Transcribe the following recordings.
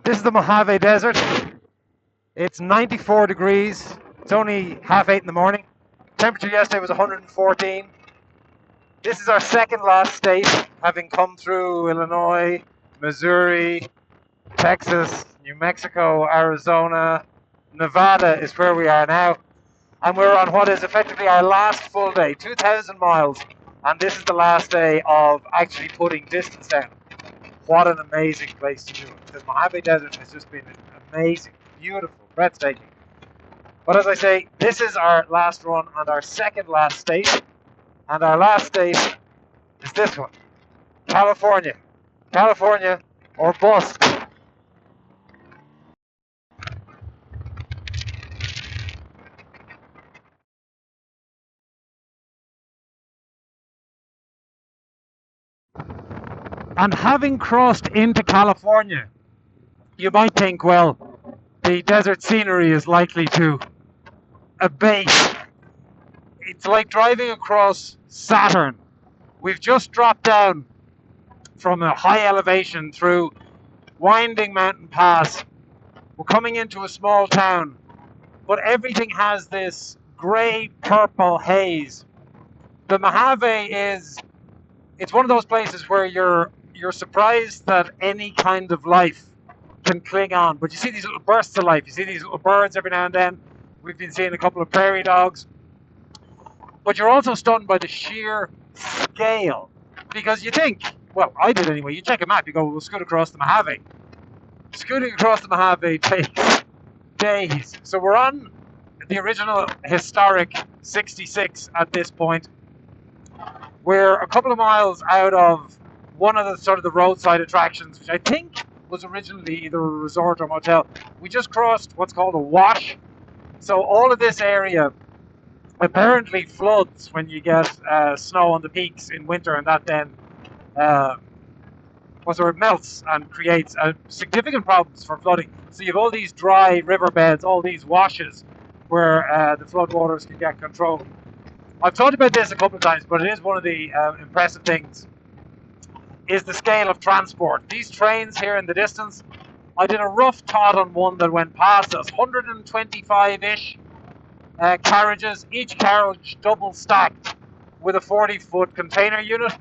This is the Mojave Desert. It's 94 degrees. It's only 8:30 in the morning. Temperature yesterday was 114. This is our second last state, having come through Illinois, Missouri, Texas, New Mexico, Arizona. Nevada is where we are now. And we're on what is effectively our last full day, 2,000 miles. And this is the last day of actually putting distance down. What an amazing place to do it. The Mojave Desert has just been amazing, beautiful, breathtaking. But as I say, this is our last run and our second last state. And our last state is this one, California. California or bust. And having crossed into California, you might think, well, the desert scenery is likely to abate. It's like driving across Saturn. We've just dropped down from a high elevation through winding mountain pass. We're coming into a small town, but everything has this grey purple haze. The Mojave it's one of those places where you're surprised that any kind of life can cling on. But you see these little bursts of life. You see these little birds every now and then. We've been seeing a couple of prairie dogs. But you're also stunned by the sheer scale. Because you think, well, I did anyway, you check a map, you go, we'll scoot across the Mojave. Scooting across the Mojave takes days. So we're on the original historic 66 at this point. We're a couple of miles out of one of the sort of the roadside attractions, which I think was originally either a resort or motel. We just crossed what's called a wash. So all of this area apparently floods when you get snow on the peaks in winter, and that then melts and creates significant problems for flooding. So you have all these dry riverbeds, all these washes where the floodwaters can get control. I've talked about this a couple of times, but it is one of the impressive things, is the scale of transport. These trains here in the distance, I did a rough tot on one that went past us, 125-ish carriages, each carriage double stacked with a 40-foot container unit.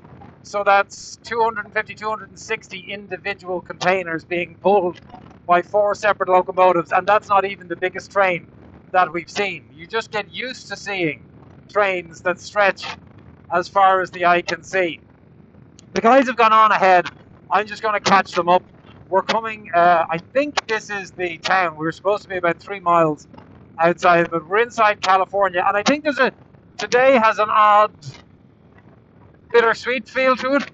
So that's 250, 260 individual containers being pulled by 4 separate locomotives, and that's not even the biggest train that we've seen. You just get used to seeing trains that stretch as far as the eye can see. The guys have gone on ahead. I'm just going to catch them up. We're coming, I think this is the town. We were supposed to be about 3 miles outside, but we're inside California, and I think today has an odd bittersweet feel to it,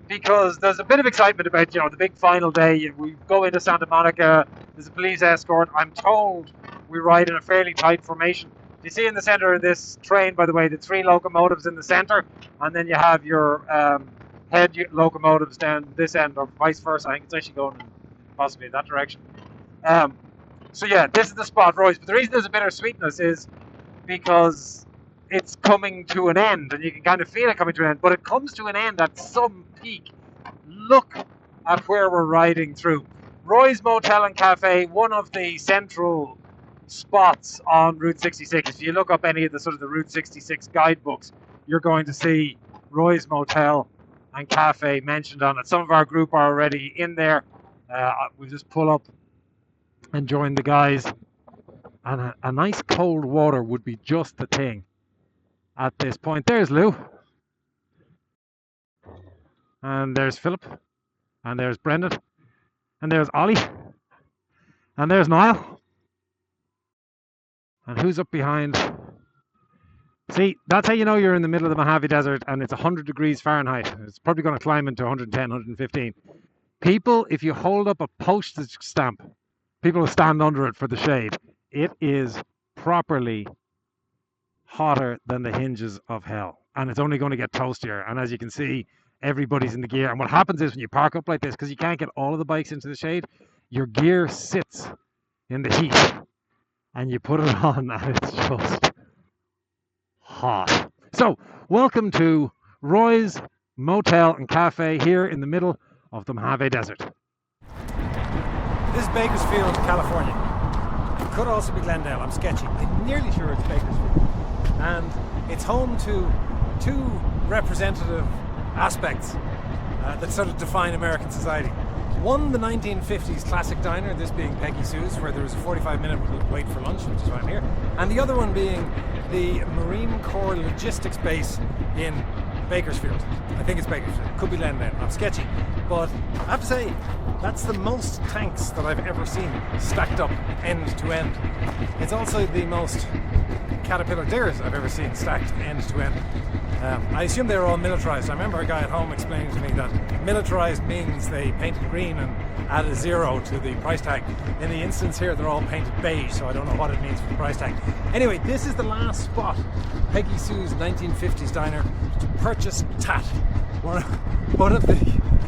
because there's a bit of excitement about, the big final day. We go into Santa Monica, there's a police escort. I'm told we ride in a fairly tight formation. You see in the center of this train, by the way, the 3 locomotives in the center, and then you have your head locomotives down this end, or vice versa. I think it's actually going possibly in that direction. So yeah, this is the spot, Royce. But the reason there's a bittersweetness is because it's coming to an end, and you can kind of feel it coming to an end, but it comes to an end at some peak. Look at where we're riding through. Roy's Motel and Cafe, one of the central spots on Route 66. If you look up any of the sort of the Route 66 guidebooks, you're going to see Roy's Motel and Cafe mentioned on it. Some of our group are already in there. We'll just pull up and join the guys. And a nice cold water would be just the thing at this point. There's Lou. And there's Philip. And there's Brendan. And there's Ollie. And there's Niall. And who's up behind? See, that's how you know you're in the middle of the Mojave Desert and it's 100 degrees Fahrenheit. It's probably going to climb into 110, 115. People, if you hold up a postage stamp, people will stand under it for the shade. It is properly hotter than the hinges of hell. And it's only going to get toastier. And as you can see, everybody's in the gear. And what happens is when you park up like this, because you can't get all of the bikes into the shade, your gear sits in the heat. And you put it on and it's just hot. So, welcome to Roy's Motel and Cafe here in the middle of the Mojave Desert. This is Bakersfield, California. It could also be Glendale, I'm sketchy. I'm nearly sure it's Bakersfield. And it's home to two representative aspects that sort of define American society. One, the 1950s classic diner, this being Peggy Sue's, where there was a 45-minute wait for lunch, which is why I'm here. And the other one being the Marine Corps logistics base in Bakersfield. I think it's Bakersfield. Could be Glendale. I'm sketchy. But I have to say, that's the most tanks that I've ever seen stacked up end to end. It's also the most Caterpillar diggers I've ever seen stacked end to end. I assume they were all militarized. I remember a guy at home explaining to me that militarized means they painted green and added a 0 to the price tag. In the instance here, they're all painted beige, so I don't know what it means for the price tag. Anyway, this is the last spot, Peggy Sue's 1950s diner, to purchase tat. One of the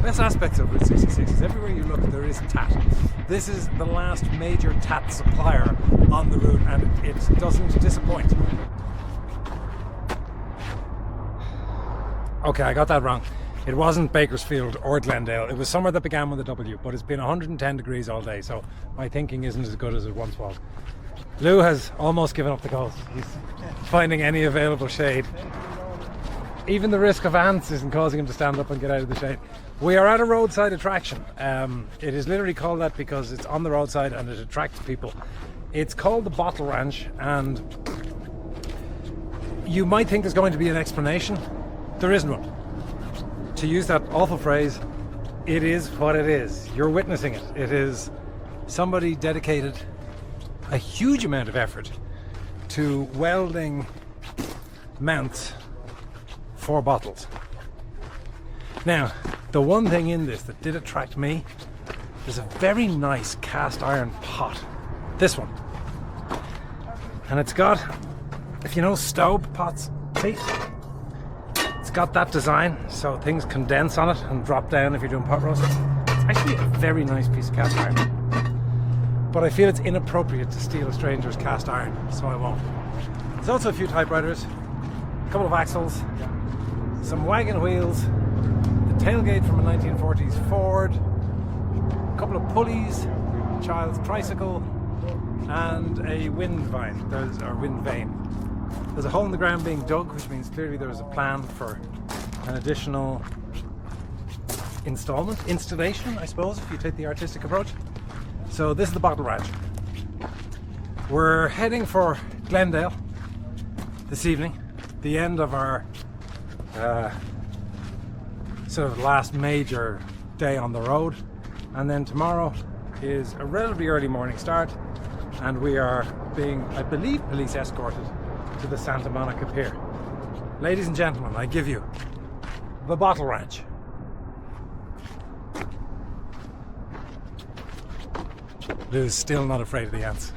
best aspects of Route 66 is everywhere you look there is tat. This is the last major tat supplier on the route, and it doesn't disappoint. Okay, I got that wrong. It wasn't Bakersfield or Glendale. It was somewhere that began with a W, but it's been 110 degrees all day, so my thinking isn't as good as it once was. Lou has almost given up the ghost. He's finding any available shade. Even the risk of ants isn't causing him to stand up and get out of the shade. We are at a roadside attraction. It is literally called that because it's on the roadside and it attracts people. It's called the Bottle Ranch, and you might think there's going to be an explanation. There isn't one. To use that awful phrase, it is what it is. You're witnessing it. It is somebody dedicated a huge amount of effort to welding mounts for bottles. Now, the one thing in this that did attract me is a very nice cast iron pot. This one. And it's got, if you know stove pots, see? It's got that design so things condense on it and drop down if you're doing pot roast. It's actually a very nice piece of cast iron. But I feel it's inappropriate to steal a stranger's cast iron, so I won't. There's also a few typewriters, a couple of axles, some wagon wheels, the tailgate from a 1940s Ford, a couple of pulleys, a child's tricycle, and a wind vane. There's a hole in the ground being dug, which means clearly there was a plan for an additional installation, I suppose, if you take the artistic approach. So this is the Bottle Ranch. We're heading for Glendale this evening, the end of our sort of last major day on the road, and then tomorrow is a relatively early morning start, and we are being, I believe, police escorted to the Santa Monica Pier. Ladies and gentlemen, I give you the Bottle Ranch. Lou's still not afraid of the ants.